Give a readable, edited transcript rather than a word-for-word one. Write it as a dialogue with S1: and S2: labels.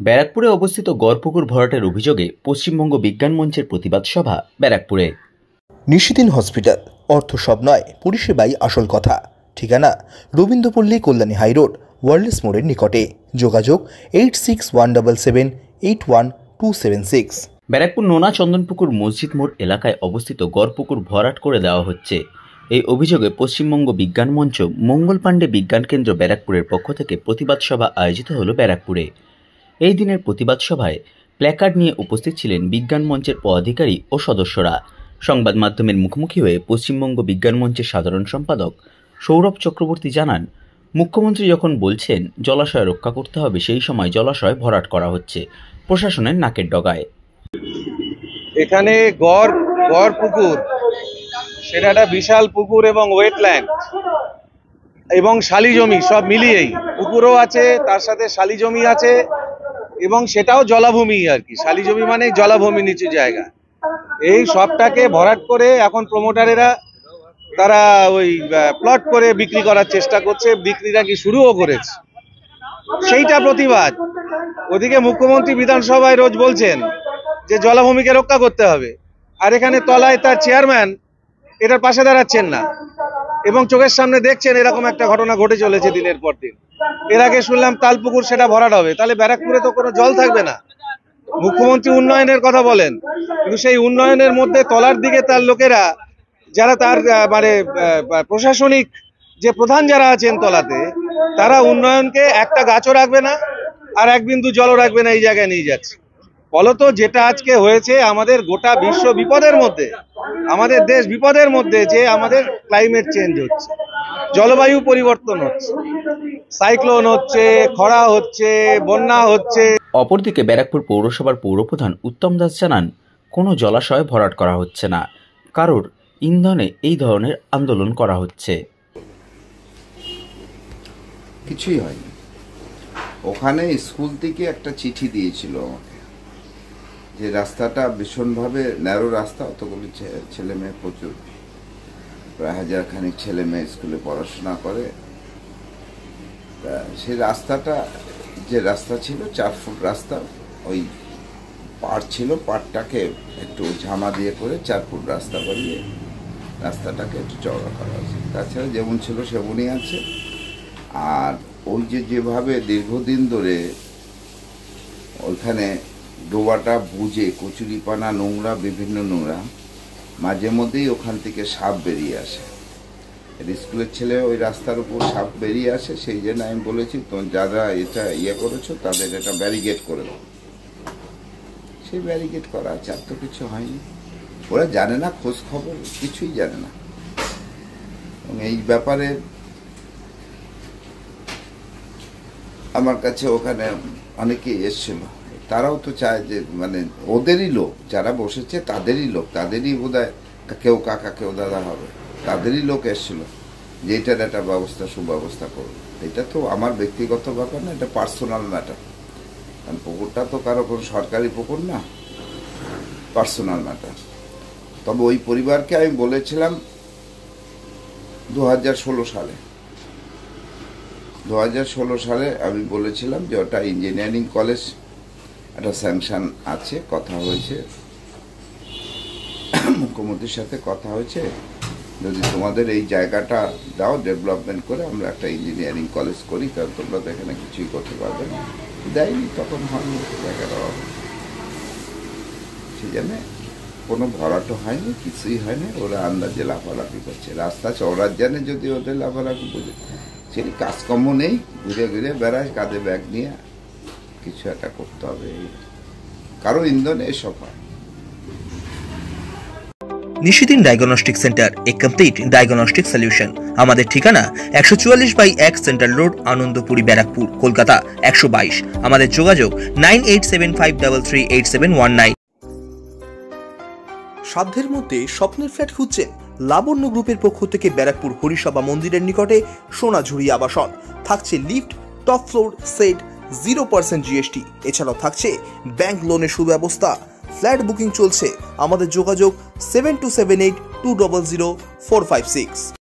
S1: ব্যারাকপুরে অবস্থিত গড়পুকুর ভরাটের অভিযোগে পশ্চিমবঙ্গ বিজ্ঞান মঞ্চের প্রতিবাদ সভা ব্যারাকপুরে।
S2: নিশিদিন হসপিটাল, অর্থ সব নয়, পরিষেবাই আসল কথা। ঠিকানা রবীন্দ্রপল্লী, কল্যাণী হাইরোড, ওয়ার্ল্ডস মোড়ের নিকটে। যোগাযোগ 8617781276।
S1: ব্যারাকপুর নোনা চন্দনপুকুর মসজিদ মোড় এলাকায় অবস্থিত গড়পুকুর ভরাট করে দেওয়া হচ্ছে। এই অভিযোগে পশ্চিমবঙ্গ বিজ্ঞান মঞ্চ মঙ্গল পাণ্ডে বিজ্ঞান কেন্দ্র ব্যারাকপুরের পক্ষ থেকে প্রতিবাদ সভা আয়োজিত হল ব্যারাকপুরে। এই দিনের প্রতিবাদ সভায় প্ল্যাকার্ড নিয়ে উপস্থিত ছিলেন বিজ্ঞান মঞ্চের পদাধিকারী ও সদস্যরা। সংবাদ মাধ্যমের মুখোমুখি হয়ে পশ্চিমবঙ্গ বিজ্ঞান মঞ্চের সাধারণ সম্পাদক সৌরভ চক্রবর্তী জানান, মুখ্যমন্ত্রী যখন বলছেন জলাশয় রক্ষা করতে হবে, সেই সময় জলাশয় ভরাট করা হচ্ছে প্রশাসনের নাকের ডগায়।
S3: এখানে গড় পুকুর, সেটা একটা বিশাল পুকুর এবং ওয়েটল্যান্ড এবং শালি জমি সব মিলিয়েই পুকুরও আছে, তার সাথে শালি জমি আছে এবং সেটাও জলাভূমি আর কি। শালি জমি মানে জলাভূমি, নিচু জায়গা। এই সবটাকে ভরাট করে এখন প্রমোটারেরা তারা ওই প্লট করে বিক্রি করার চেষ্টা করছে, বিক্রিটা কি শুরুও করেছে, সেইটা প্রতিবাদ। ওদিকে মুখ্যমন্ত্রী বিধানসভায় রোজ বলছেন যে জলাভূমিকে রক্ষা করতে হবে, আর এখানে তলায় তার চেয়ারম্যান এটার পাশে দাঁড়াচ্ছেন না এবং চোখের সামনে দেখছেন এরকম একটা ঘটনা ঘটে চলেছে দিনের পর দিন। এর আগে শুনলাম তালপুকুর, সেটা ভরাট হবে, তাহলে ব্যারাকপুরে তো কোনো জল থাকবে না। মুখ্যমন্ত্রী উন্নয়নের কথা বলেন, কিন্তু সেই উন্নয়নের মধ্যে তলার দিকে তার লোকেরা, যারা তার মানে প্রশাসনিক যে প্রধান যারা আছেন তলাতে, তারা উন্নয়নকে একটা গাছও রাখবে না আর এক বিন্দু জলও রাখবে না, এই জায়গায় নিয়ে যাচ্ছে। ফলত যেটা আজকে হয়েছে, আমাদের গোটা বিশ্ব বিপদের মধ্যে, আমাদের দেশ বিপদের মধ্যে, যে আমাদের ক্লাইমেট চেঞ্জ হচ্ছে, জলবায়ু পরিবর্তন হচ্ছে, সাইক্লোন হচ্ছে, খরা হচ্ছে, বন্যা হচ্ছে।
S1: অপরদিকে ব্যারাকপুর পৌরসভার পৌরপ্রধান উত্তম দাস জানান, কোনো জলাশয় ভরাট করা হচ্ছে না, কারোর ইন্ধনে এই ধরনের আন্দোলন করা হচ্ছে।
S4: কিছুই হয়নি। ওখানে স্কুল থেকে একটা চিঠি দিয়েছিল আমাকে, যে রাস্তাটা ভীষণভাবে ন্যারো রাস্তা, অতগুলি ছেলে মেয়ে, প্রচুর প্রায় 1000 খানিক ছেলে মেয়ে স্কুলে পড়াশোনা করে। সেই রাস্তাটা, যে রাস্তা ছিল 4 ফুট রাস্তা, ওই পাড় ছিল, পাড়টাকে একটু ঝামা দিয়ে করে 4 ফুট রাস্তা বানিয়ে রাস্তাটাকে একটু চওড়া করা হয়েছে। তাছাড়া যেমন ছিল সেমনই আছে। আর ওই যেভাবে দীর্ঘদিন ধরে ওইখানে ডোবাটা বুঝে কচুরিপানা, নোংরা, বিভিন্ন নোংরা, মাঝে মধ্যেই ওখান থেকে সাপ বেরিয়ে আসে। স্কুলের ছেলে ওই রাস্তার উপর সাপ বেরিয়ে আসে, সেই জন্য আমি বলেছি, তোমার যারা এটা করেছো তাদের এটা ব্যারিকেড করে দাও। সেই ব্যারিকেড করা আছে, আর তো কিছু হয়নি। ওরা জানে না, খোঁজ খবর কিছুই জানে না। এবং এই ব্যাপারে আমার কাছে ওখানে অনেকেই এসছিল, তারাও তো চায় যে মানে ওদেরই লোক, যারা বসেছে তাদেরই লোক, তাদেরই বোধহয় কেউ কাকা কেউ দাদা হবে, তাদেরই লোক এসছিল যে এটার একটা ব্যবস্থা, সুব্যবস্থা করবে। এটা তো আমার ব্যক্তিগত ব্যাপার না, এটা পার্সোনাল ম্যাটার। কারণ পুকুরটা তো কারো কোনো সরকারি পুকুর না, পার্সোনাল ম্যাটার। তবে ওই পরিবারকে আমি বলেছিলাম 2016 সালে আমি বলেছিলাম যে ওটা ইঞ্জিনিয়ারিং কলেজ, একটা স্যাংশন আছে, কথা হয়েছে, মুখ্যমন্ত্রীর সাথে কথা হয়েছে, যদি তোমাদের এই জায়গাটা দাও ডেভেলপমেন্ট করে, আমরা একটা ইঞ্জিনিয়ারিং কলেজ করি, কারণ তোমরা তো এখানে কিছুই করতে পারবে না। দেয়নি, তখন হয়নি জায়গাটা, সেই জন্য কোনো ভরাটও হয়নি, কিছুই হয়নি। ওরা আন্দাজে লাফালাফি করছে, রাস্তা চওড়ার জানে, যদি ওদের লাফালাফি বুঝে, সেই কাজকর্ম নেই, ঘুরে ঘুরে বেড়ায় কাঁধে ব্যাগ নিয়ে, কিছু একটা করতে হবে, কারো ইন্ধনে এসব হয়।
S2: নিশিদিন ডায়াগনস্টিক সেন্টার, এ কমপ্লিট ডায়াগনস্টিক সলিউশন। আমাদের ঠিকানা 144/1 সেন্ট্রাল রোড, আনন্দপুরি, ব্যারাকপুর, কলকাতা 122। আমাদের যোগাযোগ 9875338719। সাধ্যের মধ্যে স্বপ্নের ফ্ল্যাট খুঁজছেন? লাবণ্য গ্রুপের পক্ষ থেকে ব্যারাকপুর হরিসভা মন্দিরের নিকটে সোনাঝুরি আবাসন। থাকছে lift, top floor, set, 0% GST। এছাড়াও থাকছে ব্যাংক লোনের সুব্যবস্থা। ফ্ল্যাট বুকিং চলছে। আমাদের যোগাযোগ 7278200456।